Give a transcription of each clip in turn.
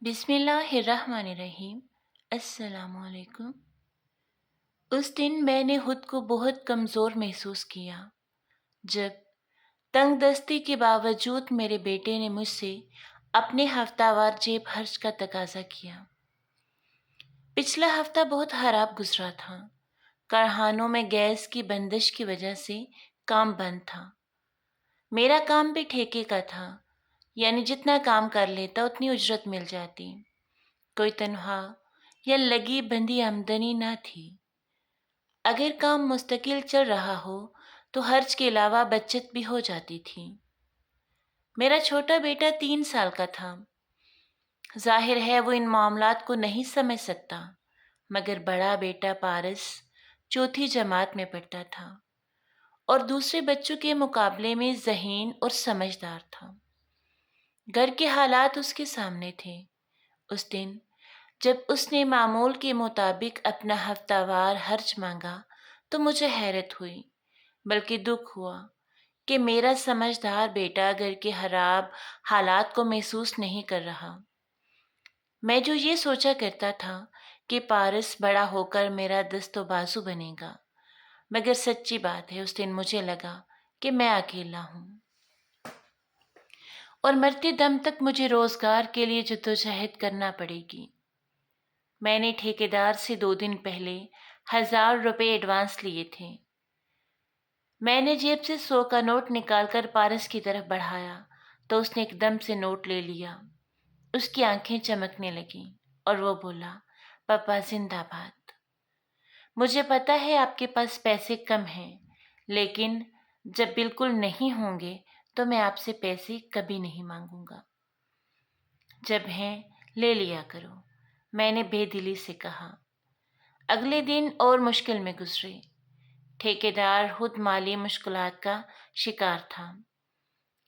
بسم اللہ الرحمن الرحیم۔ السلام علیکم۔ اس دن میں نے خود کو بہت کمزور محسوس کیا جب تنگ دستی کے باوجود میرے بیٹے نے مجھ سے اپنے ہفتہ وار جیب خرچ کا تقاضا کیا۔ پچھلا ہفتہ بہت خراب گزرا تھا۔ کارخانوں میں گیس کی بندش کی وجہ سے کام بند تھا۔ میرا کام بھی ٹھیکے کا تھا، یعنی جتنا کام کر لیتا اتنی اجرت مل جاتی۔ کوئی تنخواہ یا لگی بندھی آمدنی نہ تھی۔ اگر کام مستقل چل رہا ہو تو خرچ کے علاوہ بچت بھی ہو جاتی تھی۔ میرا چھوٹا بیٹا 3 سال کا تھا۔ ظاہر ہے وہ ان معاملات کو نہیں سمجھ سکتا، مگر بڑا بیٹا پارس 4تھی جماعت میں پڑھتا تھا اور دوسرے بچوں کے مقابلے میں ذہین اور سمجھدار تھا۔ گھر کے حالات اس کے سامنے تھے۔ اس دن جب اس نے معمول کے مطابق اپنا ہفتہ وار خرچ مانگا تو مجھے حیرت ہوئی، بلکہ دکھ ہوا کہ میرا سمجھدار بیٹا گھر کے خراب حالات کو محسوس نہیں کر رہا۔ میں جو یہ سوچا کرتا تھا کہ پارس بڑا ہو کر میرا دست و بازو بنے گا، مگر سچی بات ہے اس دن مجھے لگا کہ میں اکیلا ہوں اور مرتے دم تک مجھے روزگار کے لیے جدوجہد کرنا پڑے گی۔ میں نے ٹھیکیدار سے 2 دن پہلے 1000 روپے ایڈوانس لیے تھے۔ میں نے جیب سے 100 کا نوٹ نکال کر پارس کی طرف بڑھایا تو اس نے ایک دم سے نوٹ لے لیا۔ اس کی آنکھیں چمکنے لگیں اور وہ بولا، پاپا زندہ باد۔ مجھے پتا ہے آپ کے پاس پیسے کم ہیں، لیکن جب بالکل نہیں ہوں گے تو میں آپ سے پیسے کبھی نہیں مانگوں گا۔ جب ہیں لے لیا کرو، میں نے بے دلی سے کہا۔ اگلے دن اور مشکل میں گزرے۔ ٹھیکیدار خود مالی مشکلات کا شکار تھا،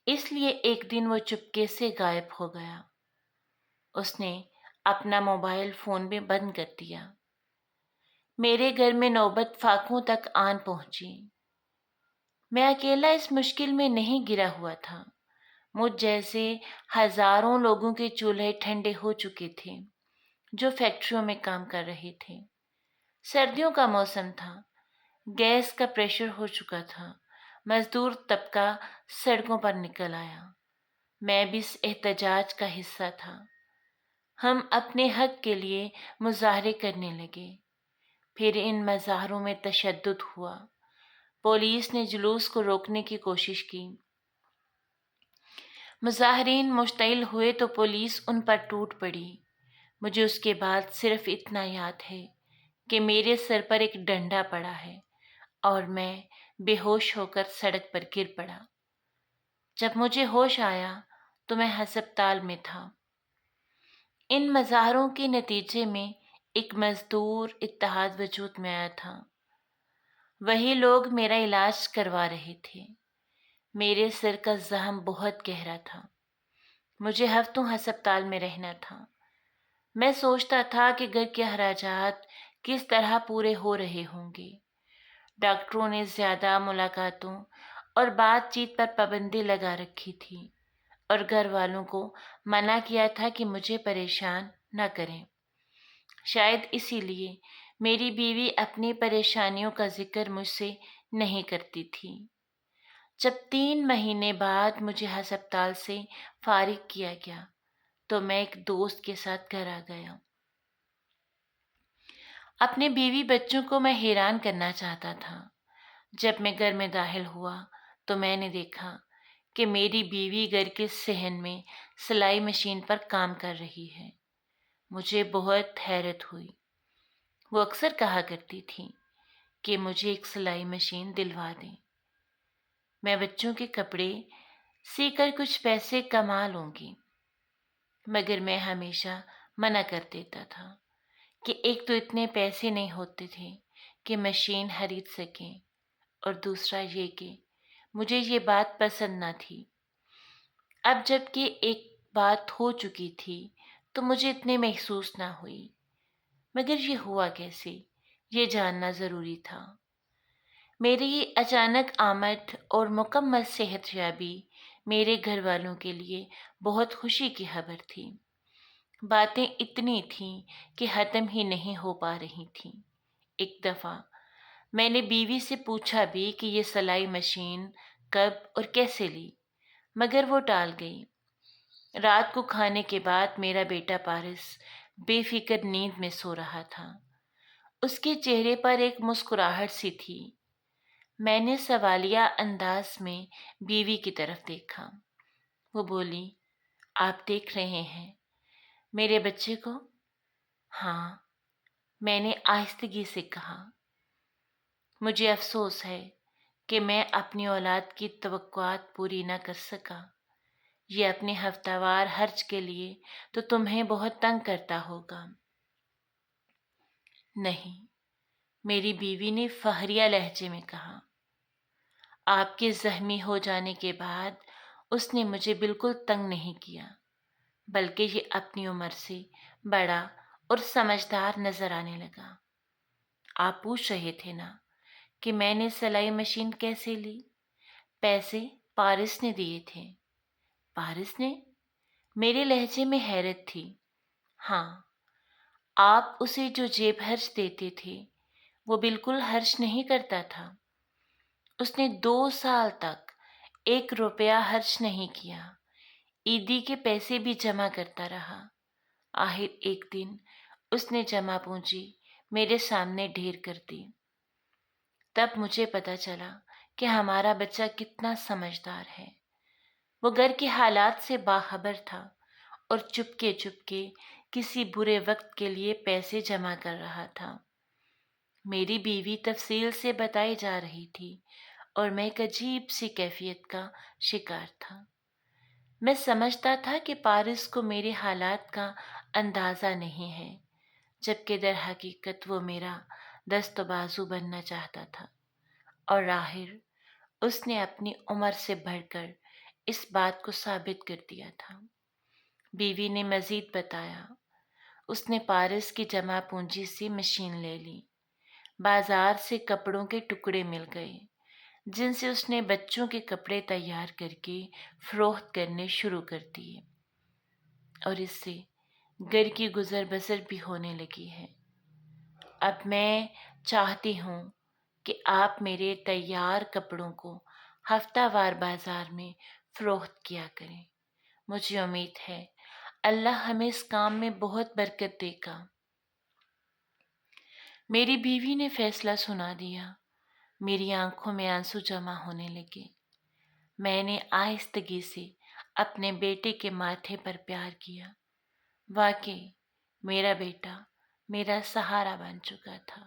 اس لیے ایک دن وہ چپکے سے غائب ہو گیا۔ اس نے اپنا موبائل فون بھی بند کر دیا۔ میرے گھر میں نوبت فاقوں تک آن پہنچی۔ میں اکیلا اس مشکل میں نہیں گرا ہوا تھا۔ مجھ جیسے ہزاروں لوگوں کے چولہے ٹھنڈے ہو چکے تھے جو فیکٹریوں میں کام کر رہے تھے۔ سردیوں کا موسم تھا، گیس کا پریشر ہو چکا تھا، مزدور طبقہ سڑکوں پر نکل آیا۔ میں بھی اس احتجاج کا حصہ تھا۔ ہم اپنے حق کے لیے مظاہرے کرنے لگے۔ پھر ان مظاہروں میں تشدد ہوا۔ پولیس نے جلوس کو روکنے کی کوشش کی۔ مظاہرین مشتعل ہوئے تو پولیس ان پر ٹوٹ پڑی۔ مجھے اس کے بعد صرف اتنا یاد ہے کہ میرے سر پر ایک ڈنڈا پڑا ہے اور میں بے ہوش ہو کر سڑک پر گر پڑا۔ جب مجھے ہوش آیا تو میں ہسپتال میں تھا۔ ان مظاہروں کے نتیجے میں ایک مزدور اتحاد وجود میں آیا تھا۔ وہی لوگ میرا علاج کروا رہے تھے۔ میرے سر کا زخم بہت گہرا تھا۔ مجھے ہفتوں ہسپتال میں رہنا تھا۔ میں سوچتا تھا کہ گھر کے اخراجات کس طرح پورے ہو رہے ہوں گے۔ ڈاکٹروں نے زیادہ ملاقاتوں اور بات چیت پر پابندی لگا رکھی تھی اور گھر والوں کو منع کیا تھا کہ مجھے پریشان نہ کریں۔ شاید اسی لیے میری بیوی اپنی پریشانیوں کا ذکر مجھ سے نہیں کرتی تھی۔ جب 3 مہینے بعد مجھے ہسپتال سے فارغ کیا گیا تو میں ایک دوست کے ساتھ گھر آ گیا۔ اپنے بیوی بچوں کو میں حیران کرنا چاہتا تھا۔ جب میں گھر میں داخل ہوا تو میں نے دیکھا کہ میری بیوی گھر کے صحن میں سلائی مشین پر کام کر رہی ہے۔ مجھے بہت حیرت ہوئی۔ وہ اکثر کہا کرتی تھی کہ مجھے ایک سلائی مشین دلوا دیں، میں بچوں کے کپڑے سی کر کچھ پیسے کما لوں گی، مگر میں ہمیشہ منع کر دیتا تھا کہ ایک تو اتنے پیسے نہیں ہوتے تھے کہ مشین خرید سکیں، اور دوسرا یہ کہ مجھے یہ بات پسند نہ تھی۔ اب جب کہ ایک بات ہو چکی تھی تو مجھے اتنے محسوس نہ ہوئی، مگر یہ ہوا کیسے یہ جاننا ضروری تھا۔ میری یہ اچانک آمد اور مکمل صحت یابی میرے گھر والوں کے لیے بہت خوشی کی خبر تھی۔ باتیں اتنی تھیں کہ ختم ہی نہیں ہو پا رہی تھیں۔ ایک دفعہ میں نے بیوی سے پوچھا بھی کہ یہ سلائی مشین کب اور کیسے لی، مگر وہ ٹال گئی۔ رات کو کھانے کے بعد میرا بیٹا پارس بے فکر نیند میں سو رہا تھا۔ اس کے چہرے پر ایک مسکراہٹ سی تھی۔ میں نے سوالیہ انداز میں بیوی کی طرف دیکھا۔ وہ بولی، آپ دیکھ رہے ہیں میرے بچے کو؟ ہاں، میں نے آہستگی سے کہا۔ مجھے افسوس ہے کہ میں اپنی اولاد کی توقعات پوری نہ کر سکا۔ یہ اپنے ہفتہ وار خرچ کے لیے تو تمہیں بہت تنگ کرتا ہوگا۔ نہیں، میری بیوی نے فخریہ لہجے میں کہا۔ آپ کے زخمی ہو جانے کے بعد اس نے مجھے بالکل تنگ نہیں کیا، بلکہ یہ اپنی عمر سے بڑا اور سمجھدار نظر آنے لگا۔ آپ پوچھ رہے تھے نا کہ میں نے سلائی مشین کیسے لی؟ پیسے پارس نے دیے تھے۔ پارس نے؟ میرے لہجے میں حیرت تھی۔ ہاں، آپ اسے جو جیب خرچ دیتے تھے وہ بالکل خرچ نہیں کرتا تھا۔ اس نے 2 سال تک 1 روپیہ خرچ نہیں کیا، عیدی کے پیسے بھی جمع کرتا رہا۔ آخر ایک دن اس نے جمع پونجی میرے سامنے ڈھیر کر دی۔ تب مجھے پتا چلا کہ ہمارا بچہ کتنا سمجھدار ہے۔ وہ گھر کے حالات سے باخبر تھا اور چپکے چپکے کسی برے وقت کے لیے پیسے جمع کر رہا تھا۔ میری بیوی تفصیل سے بتائی جا رہی تھی اور میں ایک عجیب سی کیفیت کا شکار تھا۔ میں سمجھتا تھا کہ پارس کو میرے حالات کا اندازہ نہیں ہے، جبکہ در حقیقت وہ میرا دست و بازو بننا چاہتا تھا، اور آخر اس نے اپنی عمر سے بڑھ کر اس بات کو ثابت کر دیا تھا۔ بیوی نے مزید بتایا، اس نے پارس کی جمع پونجی سے مشین لے لی۔ بازار سے کپڑوں کے ٹکڑے مل گئے جن سے اس نے بچوں کے کپڑے تیار کر کے فروخت کرنے شروع کر دیے، اور اس سے گھر کی گزر بسر بھی ہونے لگی ہے۔ اب میں چاہتی ہوں کہ آپ میرے تیار کپڑوں کو ہفتہ وار بازار میں فروخت کیا کریں۔ مجھے امید ہے اللہ ہمیں اس کام میں بہت برکت دے گا۔ میری بیوی نے فیصلہ سنا دیا۔ میری آنکھوں میں آنسو جمع ہونے لگے۔ میں نے آہستگی سے اپنے بیٹے کے ماتھے پر پیار کیا۔ واقعی میرا بیٹا میرا سہارا بن چکا تھا،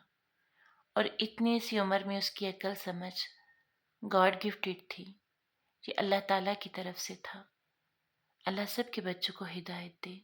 اور اتنی سی عمر میں اس کی عقل سمجھ گاڈ گفٹڈ تھی۔ یہ اللہ تعالیٰ کی طرف سے تھا۔ اللہ سب کے بچوں کو ہدایت دے۔